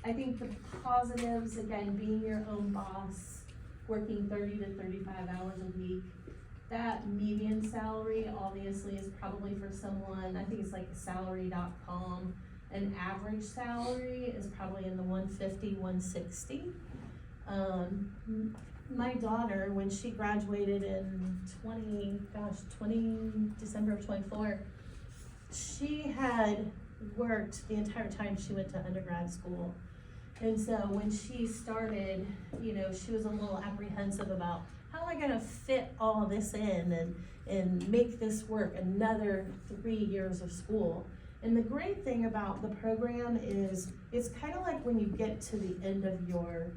I think the positives, again, being your own boss, working 30 to 35 hours a week, that median salary obviously is probably for someone, I think it's like salary.com, an average salary is probably in the 150, 160. My daughter, when she graduated in December of 24, she had worked the entire time she went to undergrad school. And so when she started, you know, she was a little apprehensive about how am I gonna fit all this in and make this work another 3 years of school. And the great thing about the program is it's kind of like when you get to the end of your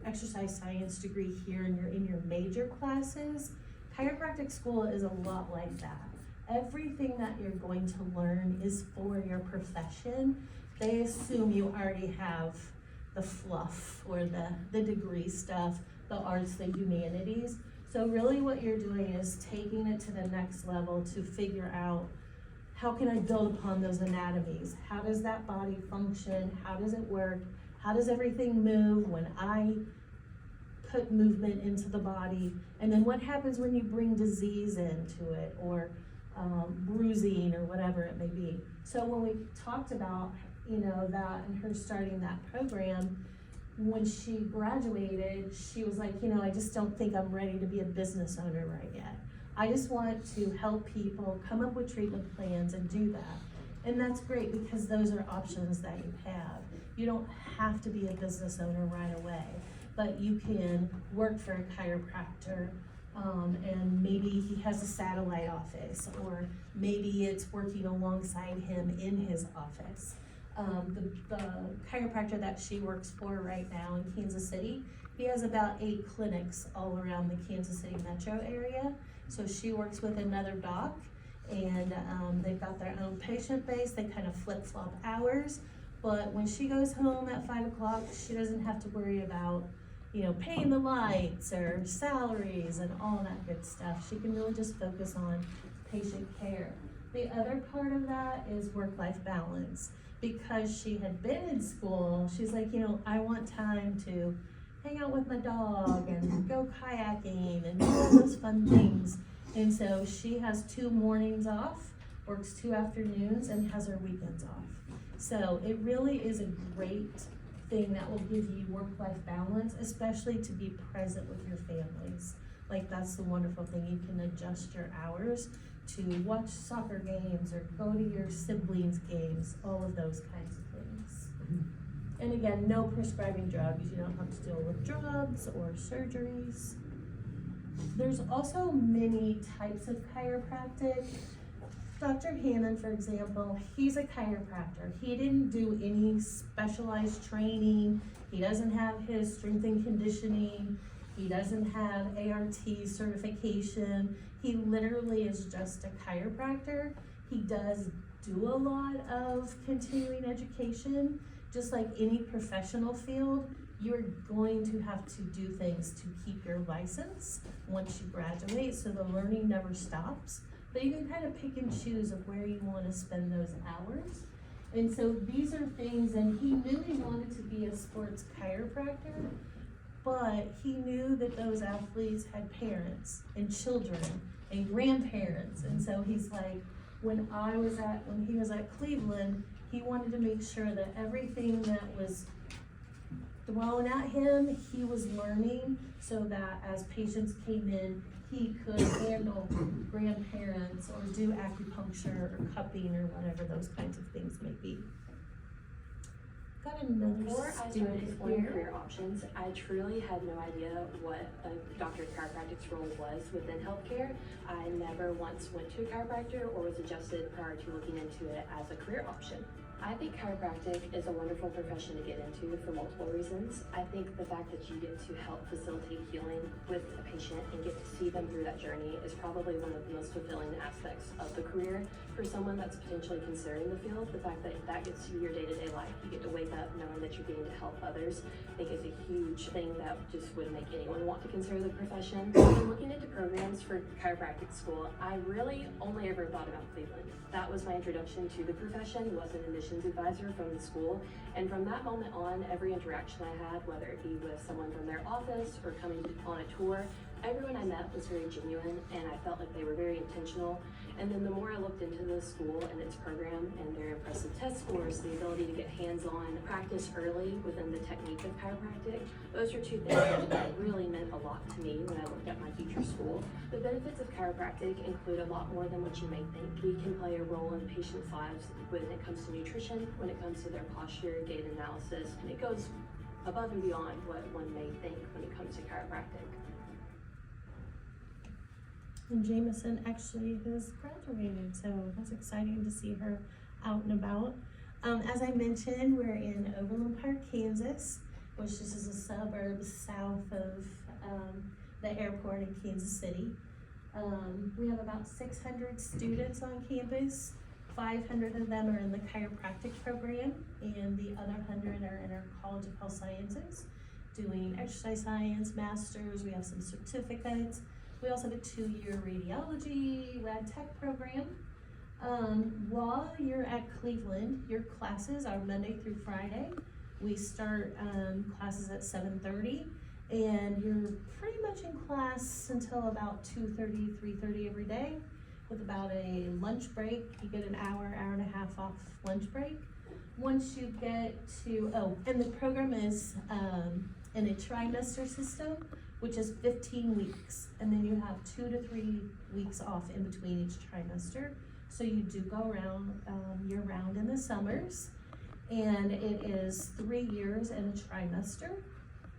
exercise science degree here and you're in your major classes, chiropractic school is a lot like that. Everything that you're going to learn is for your profession. They assume you already have the fluff or the degree stuff, the arts, the humanities. So really what you're doing is taking it to the next level to figure out how can I build upon those anatomies? How does that body function? How does it work? How does everything move when I put movement into the body? And then what happens when you bring disease into it, or bruising, or whatever it may be. So when we talked about, you know, that and her starting that program, when she graduated, she was like, you know, I just don't think I'm ready to be a business owner right yet. I just want to help people come up with treatment plans and do that. And that's great because those are options that you have. You don't have to be a business owner right away, but you can work for a chiropractor, and maybe he has a satellite office, or maybe it's working alongside him in his office. The chiropractor that she works for right now in Kansas City, he has about 8 clinics all around the Kansas City metro area. So she works with another doc, and they've got their own patient base. They kind of flip-flop hours, but when she goes home at 5 o'clock, she doesn't have to worry about, you know, paying the lights or salaries and all that good stuff. She can really just focus on patient care. The other part of that is work-life balance. Because she had been in school, she's like, you know, I want time to hang out with my dog and go kayaking and do all those fun things. And so she has 2 mornings off, works 2 afternoons, and has her weekends off. So it really is a great thing that will give you work-life balance, especially to be present with your families. Like, that's the wonderful thing. You can adjust your hours to watch soccer games or go to your siblings' games, all of those kinds of things. And again, no prescribing drugs. You don't have to deal with drugs or surgeries. There's also many types of chiropractic. Dr. Hammond, for example, he's a chiropractor. He didn't do any specialized training. He doesn't have his strength and conditioning. He doesn't have ART certification. He literally is just a chiropractor. He does do a lot of continuing education. Just like any professional field, you're going to have to do things to keep your license once you graduate, so the learning never stops. But you can kind of pick and choose of where you want to spend those hours. And so these are things, and he knew he wanted to be a sports chiropractor, but he knew that those athletes had parents and children and grandparents. And so he's like, when he was at Cleveland, he wanted to make sure that everything that was thrown at him, he was learning, so that as patients came in, he could handle grandparents or do acupuncture or cupping or whatever those kinds of things may be. Got another Before I started student exploring here. career options, I truly had no idea what a doctor of chiropractic's role was within healthcare. I never once went to a chiropractor or was adjusted prior to looking into it as a career option. I think chiropractic is a wonderful profession to get into for multiple reasons. I think the fact that you get to help facilitate healing with a patient and get to see them through that journey is probably one of the most fulfilling aspects of the career. For someone that's potentially considering the field, the fact that that gets to be your day-to-day life, you get to wake up knowing that you're getting to help others, I think is a huge thing that just would make anyone want to consider the profession. When looking into programs for chiropractic school, I really only ever thought about Cleveland. That was my introduction to the profession, wasn't initially admissions advisor from the school. And from that moment on, every interaction I had, whether it be with someone from their office or coming on a tour, everyone I met was very genuine, and I felt like they were very intentional. And then the more I looked into the school and its program and their impressive test scores, the ability to get hands-on practice early within the technique of chiropractic, those are two things that really meant a lot to me when I looked at my future school. The benefits of chiropractic include a lot more than what you may think. We can play a role in patients' lives when it comes to nutrition, when it comes to their posture, gait analysis, and it goes above and beyond what one may think when it comes to chiropractic. And Jameson actually has graduated, so that's exciting to see her out and about. As I mentioned, we're in Overland Park, Kansas, which is a suburb south of the airport in Kansas City. We have about 600 students on campus. 500 of them are in the chiropractic program, and the other 100 are in our College of Health Sciences, doing exercise science, masters. We have some certificates. We also have a 2-year radiology rad tech program. While you're at Cleveland, your classes are Monday through Friday. We start classes at 7:30, and you're pretty much in class until about 2:30, 3:30 every day, with about a lunch break. You get an hour, hour and a half off lunch break. Once you get to, and the program is in a trimester system, which is 15 weeks, and then you have 2 to 3 weeks off in between each trimester. So you do go around year round in the summers, and it is 3 years in a trimester.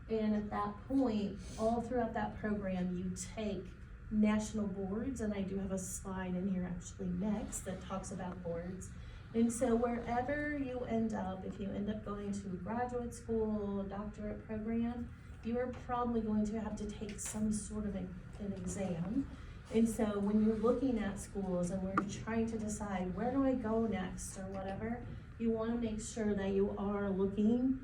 And at that point, all throughout that program, you take national boards, and I do have a slide in here actually next that talks about boards. And so wherever you end up, if you end up going to graduate school, doctorate program, you are probably going to have to take some sort of an exam. And so when you're looking at schools and we're trying to decide where do I go next or whatever, you want to make sure that you are looking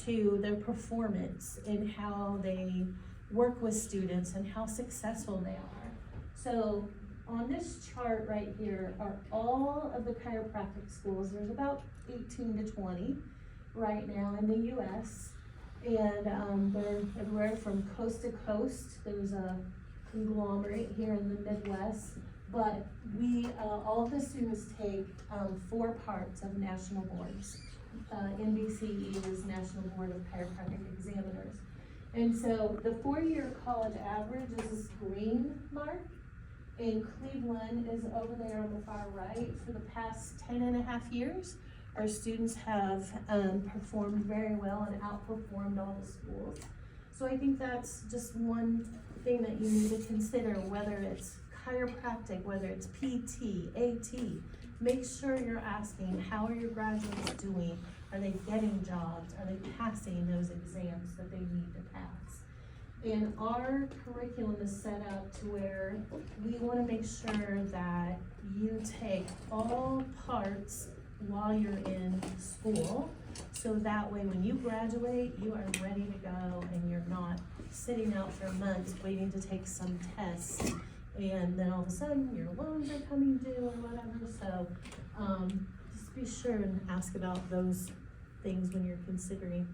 to their performance and how they work with students and how successful they are. So on this chart right here are all of the chiropractic schools. There's about 18 to 20 right now in the US. And they're everywhere from coast to coast. There's a conglomerate here in the Midwest, but we, all of the students take 4 parts of national boards. NBCE is National Board of Chiropractic Examiners. And so the 4-year college average is this green mark, and Cleveland is over there on the far right. For the past 10.5 years, our students have performed very well and outperformed all the schools. So I think that's just one thing that you need to consider, whether it's chiropractic, whether it's PT, AT. Make sure you're asking, how are your graduates doing? Are they getting jobs? Are they passing those exams that they need to pass? And our curriculum is set up to where we want to make sure that you take all parts while you're in school, so that way when you graduate, you are ready to go and you're not sitting out for months waiting to take some tests, and then all of a sudden your loans are coming due or whatever. So just be sure and ask about those things when you're considering.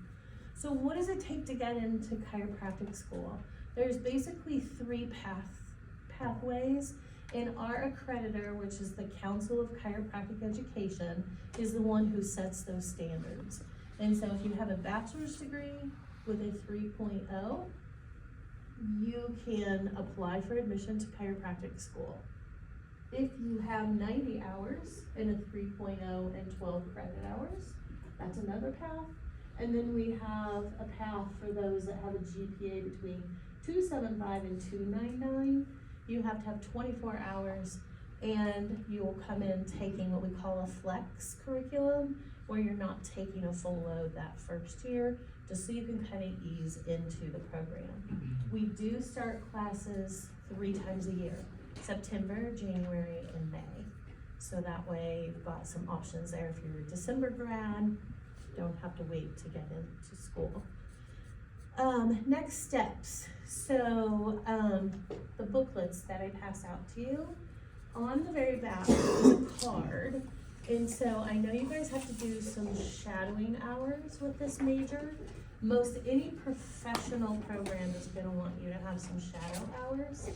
So what does it take to get into chiropractic school? There's basically 3 pathways. And our accreditor, which is the Council of Chiropractic Education, is the one who sets those standards. And so if you have a bachelor's degree with a 3.0, you can apply for admission to chiropractic school. If you have 90 hours and a 3.0 and 12 credit hours, that's another path. And then we have a path for those that have a GPA between 275 and 299. You have to have 24 hours, and you will come in taking what we call a flex curriculum, where you're not taking a full load that first year, just so you can kind of ease into the program. We do start classes 3 times a year, September, January, and May. So that way you've got some options there. If you're a December grad, don't have to wait to get into school. Next steps. So the booklets that I pass out to you, on the very back is a card And so I know you guys have to do some shadowing hours with this major. Any professional program is gonna want you to have some shadow hours.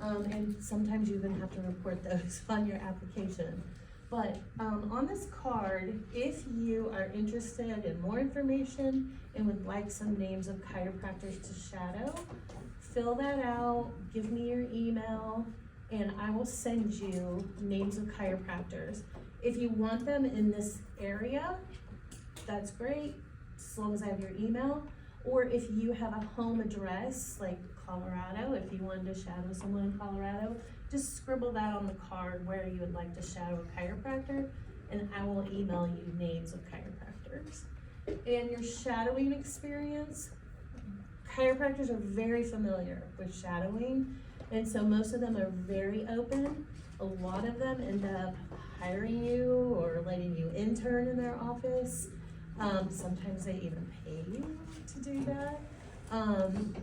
And sometimes you even have to report those on your application. But, on this card, if you are interested in more information and would like some names of chiropractors to shadow, fill that out, give me your email, and I will send you names of chiropractors. If you want them in this area, that's great, as long as I have your email. Or if you have a home address, like Colorado, if you wanted to shadow someone in Colorado, just scribble that on the card where you would like to shadow a chiropractor, and I will email you names of chiropractors. And your shadowing experience, chiropractors are very familiar with shadowing, and so most of them are very open. A lot of them end up hiring you or letting you intern in their office. Sometimes they even pay you to do that.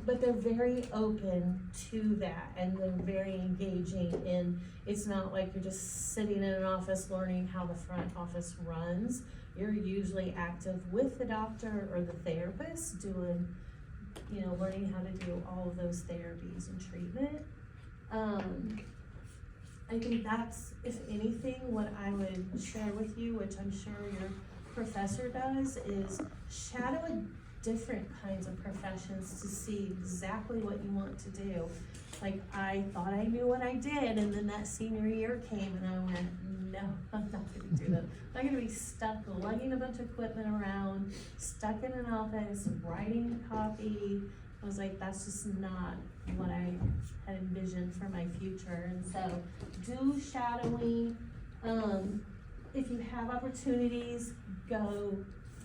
But they're very open to that, and they're very engaging, and it's not like you're just sitting in an office learning how the front office runs. You're usually active with the doctor or the therapist doing, learning how to do all of those therapies and treatment. I think that's, if anything, what I would share with you, which I'm sure your professor does, is shadow different kinds of professions to see exactly what you want to do. Like, I thought I knew what I did, and then that senior year came and I went, no, I'm not gonna do that. I'm not gonna be stuck lugging a bunch of equipment around, stuck in an office, writing copy. I was like, that's just not what I had envisioned for my future. And so, do shadowing. If you have opportunities, go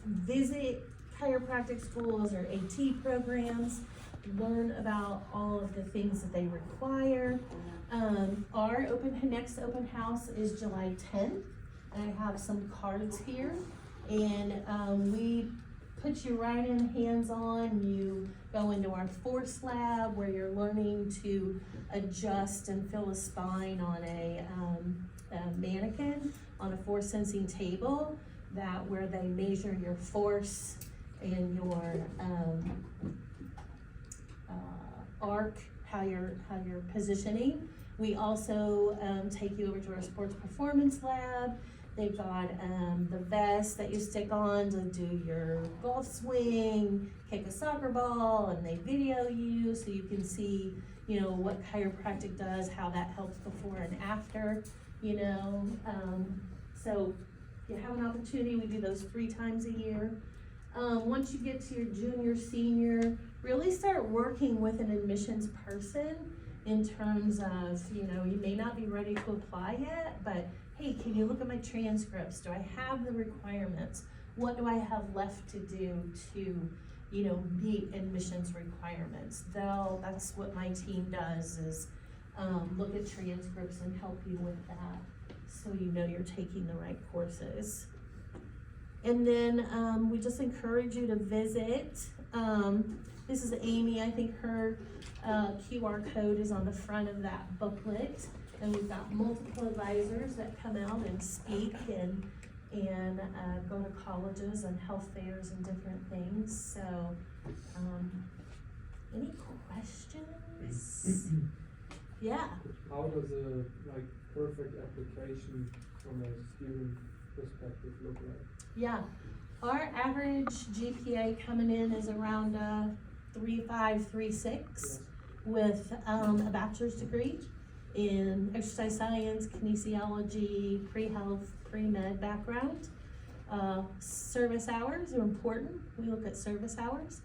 visit chiropractic schools or AT programs, learn about all of the things that they require. Our next open house is July 10th. I have some cards here, and we put you right in hands-on. You go into our force lab where you're learning to adjust and fill a spine on a mannequin on a force sensing table, where they measure your force and your arc, how you're positioning. We also take you over to our sports performance lab. They've got the vest that you stick on to do your golf swing, kick a soccer ball, and they video you so you can see, what chiropractic does, how that helps before and after, So if you have an opportunity, we do those 3 times a year. Once you get to your junior, senior, really start working with an admissions person in terms of, you may not be ready to apply yet, but hey, can you look at my transcripts? Do I have the requirements? What do I have left to do to, meet admissions requirements? That's what my team does, is look at transcripts and help you with that, so you're taking the right courses. And then we just encourage you to visit. This is Amy. I think her QR code is on the front of that booklet. And we've got multiple advisors that come out and speak and go to colleges and health fairs and different things. So, any questions? Yeah. How does a perfect application from a student perspective look like? Yeah, our average GPA coming in is around 3.5, 3.6, Yes. with a bachelor's degree in exercise science, kinesiology, pre-health, pre-med background. Service hours are important. We look at service hours.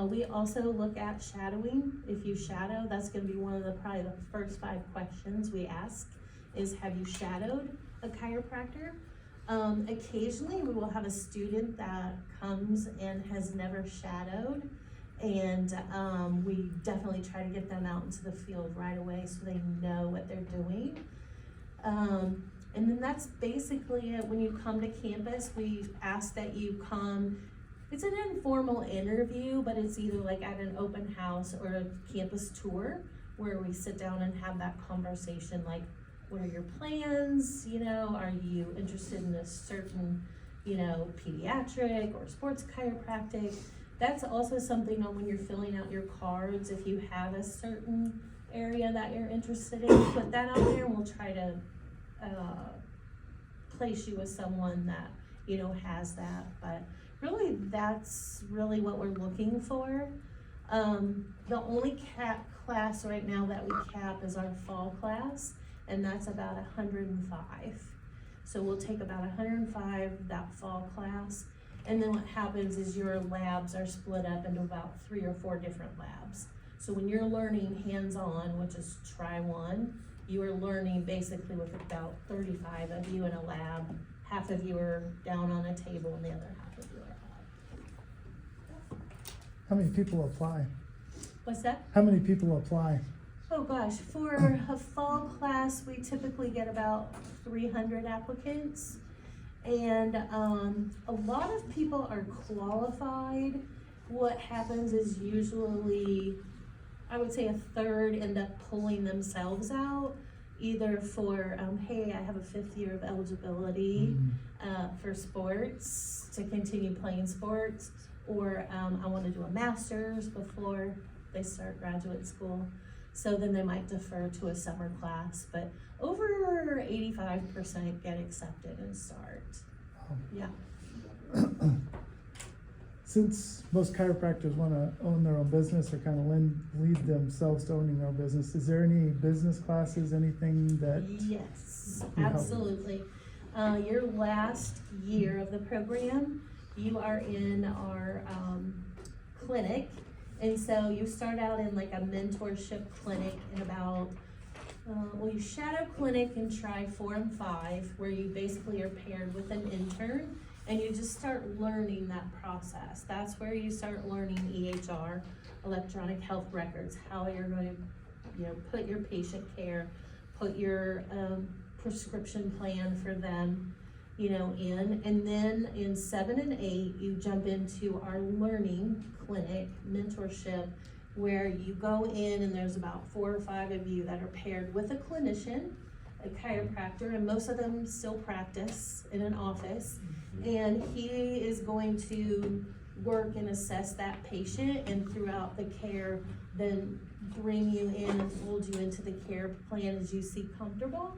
We also look at shadowing. If you shadow, that's going to be one of probably the first 5 questions we ask is, have you shadowed a chiropractor? Occasionally we will have a student that comes and has never shadowed, and we definitely try to get them out into the field right away so they know what they're doing. And then that's basically it. When you come to campus, we ask that you come. It's an informal interview, but it's either like at an open house or a campus tour where we sit down and have that conversation like what are your plans, you know, are you interested in a certain, you know, pediatric or sports chiropractic? That's also something on when you're filling out your cards, if you have a certain area that you're interested in, put that out there and we'll try to, place you with someone that, you know, has that, but really, that's really what we're looking for. The only class right now that we cap is our fall class, and that's about 105. So we'll take about 105 that fall class, and then what happens is your labs are split up into about 3 or 4 different labs. So when you're learning hands-on, which is try one, you are learning basically with about 35 of you in a lab. Half of you are down on a table and the other half of you are up. How many people apply? What's that? How many people apply? Oh gosh, for a fall class, we typically get about 300 applicants. And a lot of people are qualified. What happens is usually, I would say a third end up pulling themselves out, either for, hey, I have a 5th year of eligibility for sports, to continue playing sports, or I want to do a master's before they start graduate school. So then they might defer to a summer class, but over 85% get accepted and start. Yeah. Since most chiropractors want to own their own business or kind of lead themselves to owning their own business, is there any business classes, anything that? Yes, can help? absolutely. Your last year of the program, you are in our clinic. And so you start out in like a mentorship clinic in about, you shadow clinic in try 4 and 5, where you basically are paired with an intern. And you just start learning that process. That's where you start learning EHR, electronic health records, how you're going to, you know, put your patient care, put your prescription plan for them, you know, in. And then in 7 and 8, you jump into our learning clinic mentorship, where you go in and there's about 4 or 5 of you that are paired with a clinician, a chiropractor, and most of them still practice in an office. And he is going to work and assess that patient, and throughout the care, then bring you in and fold you into the care plan as you see comfortable.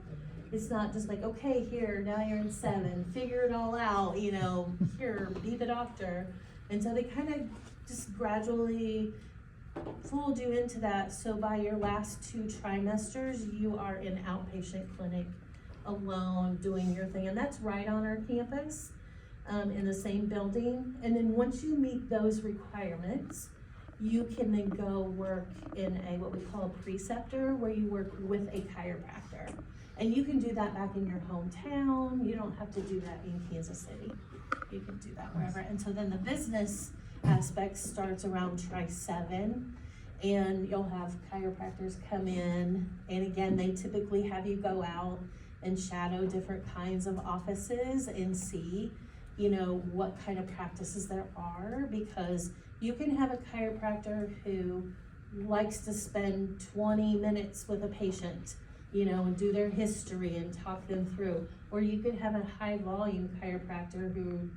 It's not just like, okay, here, now you're in 7, figure it all out, you know, here, be the doctor. And so they kind of just gradually fold you into that. So by your last 2 trimesters, you are in outpatient clinic alone doing your thing. And that's right on our campus, in the same building. And then once you meet those requirements, you can then go work in what we call a preceptor, where you work with a chiropractor. And you can do that back in your hometown. You don't have to do that in Kansas City. You can do that wherever. And so then the business aspect starts around try 7, and you'll have chiropractors come in, and again, they typically have you go out and shadow different kinds of offices and see, you know, what kind of practices there are, because you can have a chiropractor who likes to spend 20 minutes with a patient, you know, and do their history and talk them through, or you could have a high volume chiropractor who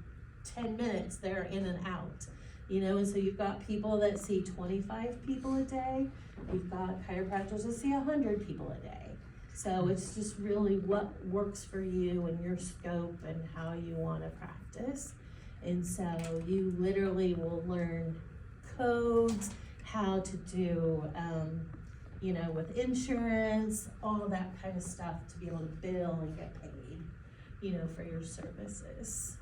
10 minutes they're in and out. You know, and so you've got people that see 25 people a day. You've got chiropractors that see 100 people a day. So it's just really what works for you and your scope and how you want to practice. And so you literally will learn codes, how to do, you know, with insurance, all that kind of stuff to be able to bill and get paid, you know, for your services.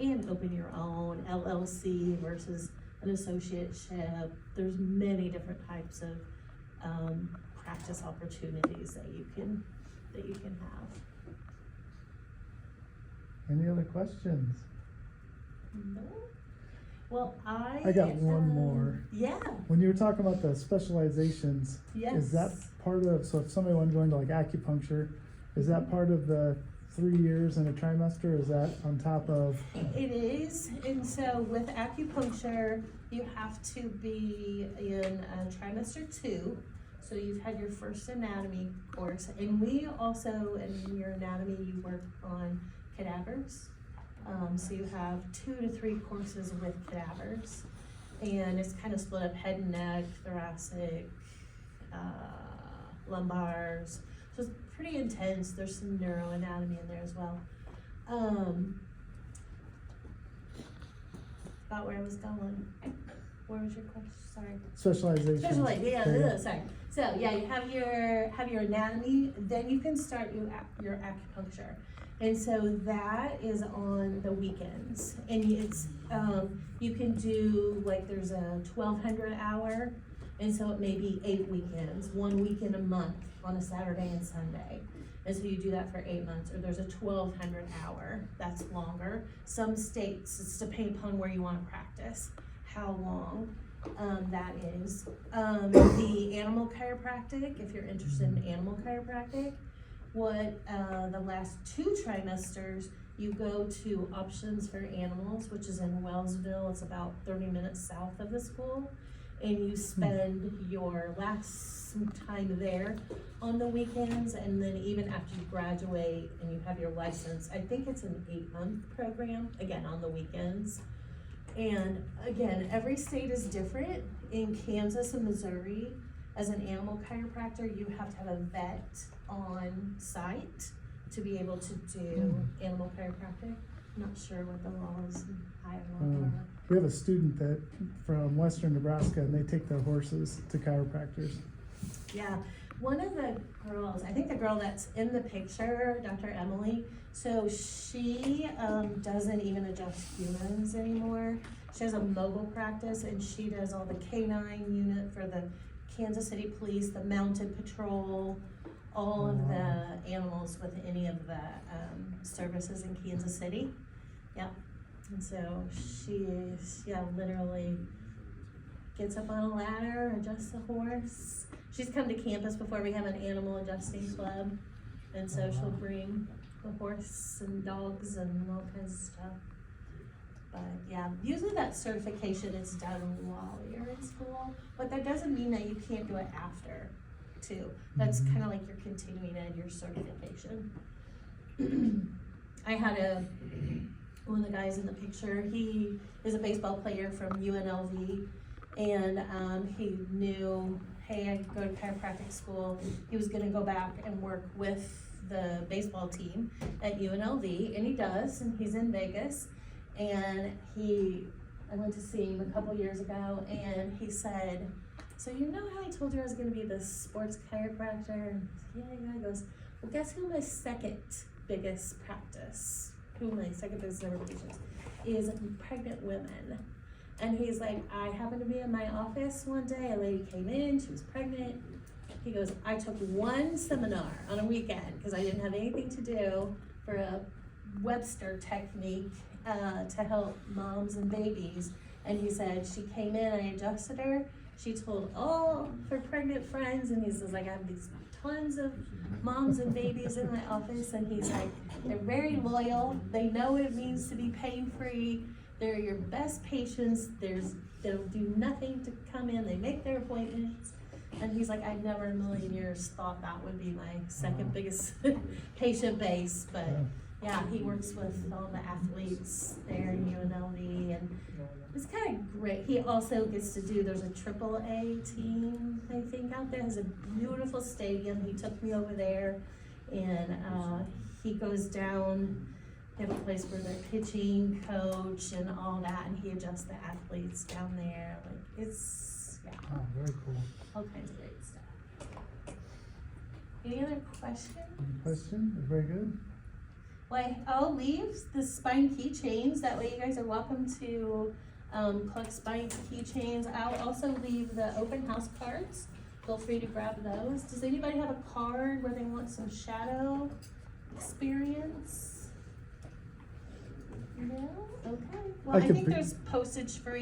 And open your own LLC versus an associateship. There's many different types of practice opportunities that you can have. Any other questions? No? Well, I got one more. Yeah. When you were talking about the specializations, Yes. is that part of, so if somebody wanted to go into like acupuncture, is that part of the 3 years in a trimester, or is that on top of? It is, and so with acupuncture, you have to be in trimester 2. So you've had your first anatomy course, and we also, in your anatomy, you work on cadavers. So you have 2 to 3 courses with cadavers, and it's kind of split up head and neck, thoracic, lumbars. So it's pretty intense. There's some neuroanatomy in there as well. About where I was going. Where was your question? Sorry. Specialization. Yeah, sorry. So yeah, you have your anatomy, then you can start your acupuncture. And so that is on the weekends. And it's you can do, like, there's a 1,200 hour, and so it may be 8 weekends, 1 weekend a month on a Saturday and Sunday. And so you do that for 8 months, or there's a 1,200 hour, that's longer. Some states, it's depending upon where you wanna practice, how long that is. The animal chiropractic, if you're interested in animal chiropractic, the last 2 trimesters, you go to Options for Animals, which is in Wellsville. It's about 30 minutes south of the school. And you spend your last time there on the weekends, and then even after you graduate and you have your license, I think it's an 8-month program, again, on the weekends. And again, every state is different. In Kansas and Missouri, as an animal chiropractor, you have to have a vet on site to be able to do animal chiropractic. I'm not sure what the laws in Iowa are. We have a student that from western Nebraska, and they take their horses to chiropractors. Yeah, one of the girls, I think the girl that's in the picture, Dr. Emily, so she doesn't even adjust humans anymore. She has a mobile practice, and she does all the canine unit for the Kansas City Police, the Mounted Patrol, all of the animals with any of the services in Kansas City. Yep. And so she literally gets up on a ladder, adjusts the horse. She's come to campus before. We have an animal adjusting club, and so she'll bring the horse and dogs and all kinds of stuff. But yeah, usually that certification is done while you're in school, but that doesn't mean that you can't do it after too. That's kind of like your continuing ed, your certification. I had one of the guys in the picture, he is a baseball player from UNLV, and he knew, hey, I could go to chiropractic school. He was gonna go back and work with the baseball team at UNLV, and he does, and he's in Vegas. And I went to see him a couple years ago, and he said, so you know how I told you I was gonna be the sports chiropractor? And yeah, he goes, well, guess who my second biggest number of patients is pregnant women. And he's like, I happened to be in my office one day, a lady came in, she was pregnant. He goes, I took one seminar on a weekend, because I didn't have anything to do, for a Webster technique to help moms and babies. And he said, she came in, I adjusted her, she told all her pregnant friends, and he says, like, I have these tons of moms and babies in my office, and he's like, they're very loyal, they know what it means to be pain-free, they're your best patients, they'll do nothing to come in, they make their appointments. And he's like, I never in a million years thought that would be my second biggest patient base, but yeah, he works with all the athletes there in UNLV, and it's kind of great. He also gets to do, there's a AAA team, I think, out there. Has a beautiful stadium. He took me over there, and he goes down, they have a place where they're pitching, coach, and all that, and he adjusts the athletes down there. Like, it's, yeah. Oh, very cool. All kinds of great stuff. Any other questions? Any question? Very good. Well, I'll leave the spine keychains. That way you guys are welcome to collect spine keychains. I'll also leave the open house cards. Feel free to grab those. Does anybody have a card where they want some shadow experience? No? Okay. Well, I think there's postage for